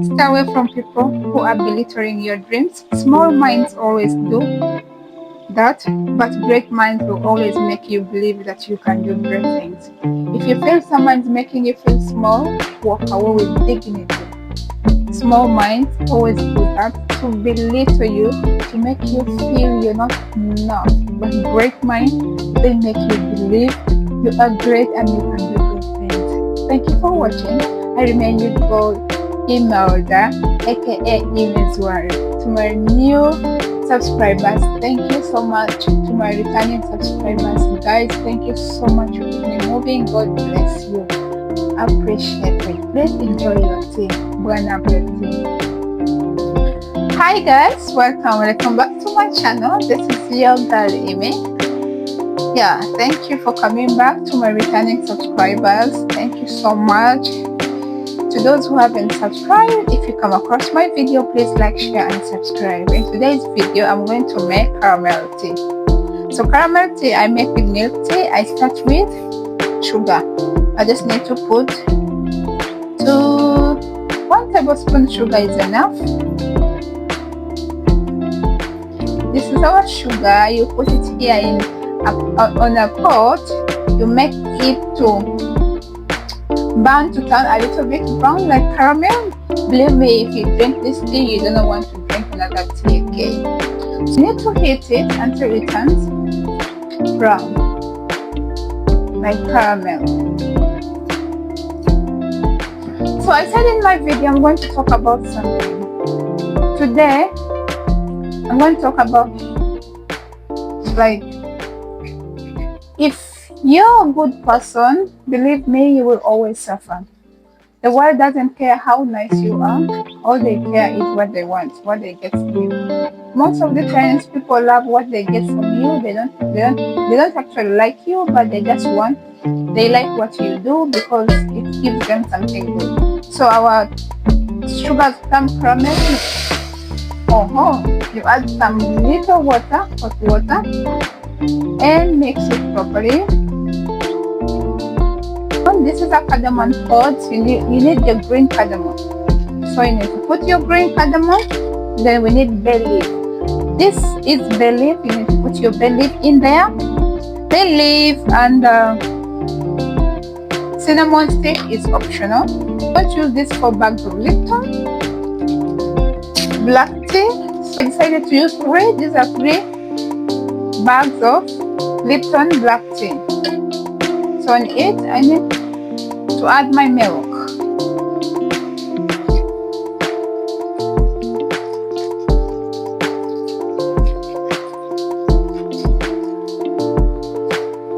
Stay away from people who are belittling your dreams. Small minds always do that, but great minds will always make you believe that you can do great things. If you feel someone's making you feel small, walk away with dignity. Small minds always do that to belittle you, to make you feel you're not enough. But great minds, they make you believe you are great and you can do good things. Thank you for watching. I remain your girl, Imelda, aka Imezwari. To my new subscribers, thank you so much. To my returning subscribers, guys, thank you so much for keeping me moving. God bless you. Appreciate it. Please enjoy your tea. Buon appetit. Hi guys, welcome back to my channel. This is your girl Amy. Yeah, thank you for coming back. To my returning subscribers, thank you so much. To those who haven't subscribed, if you come across my video, please like, share and subscribe. In today's video, I'm going to make caramel tea. So caramel tea I make with milk tea. I start with sugar. I just need to put 1 tablespoon sugar is enough. This is our sugar. You put it here in on a pot. You make it to burn to turn a little bit brown like caramel. Believe me, if you drink this tea, you don't want to drink another tea again. So you need to heat it until it turns brown like caramel. So I said in my video I'm going to talk about something. Today I'm going to talk about, like, if you're a good person, believe me, you will always suffer. The world doesn't care how nice you are. All they care is what they want, what they get from you. Most of the times people love what they get from you. They don't actually like you, but they like what you do because it gives them something good. So our sugars become caramel. You add some little water, hot water, and mix it properly. This is a cardamom pod. You need the green cardamom. So you need to put your green cardamom. Then we need bayleaf. This is bayleaf. You need to put your bayleaf in there. Bayleaf and cinnamon stick is optional. Don't use this for bags of Lipton. Black tea. So I decided to use 3. These are 3 bags of Lipton black tea. So on it, I need to add my milk.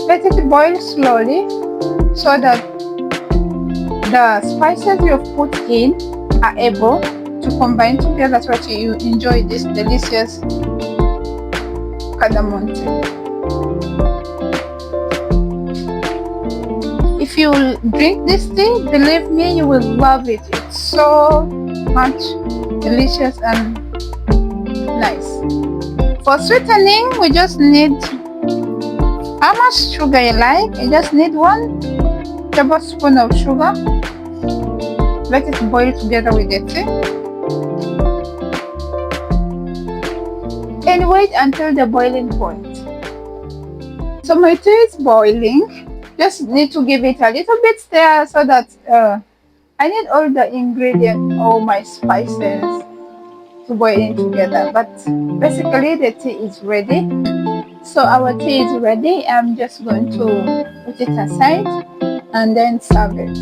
Let it boil slowly so that the spices you've put in are able to combine together so that you enjoy this delicious cardamom tea. If you drink this tea, believe me, you will love it. It's so much delicious and nice. For sweetening, we just need how much sugar you like. You just need 1 tablespoon of sugar. Let it boil together with the tea. And wait until the boiling point. So my tea is boiling. Just need to give it a little bit stir so that I need all the ingredients, all my spices to boil in together. But basically the tea is ready. So our tea is ready. I'm just going to put it aside and then serve it.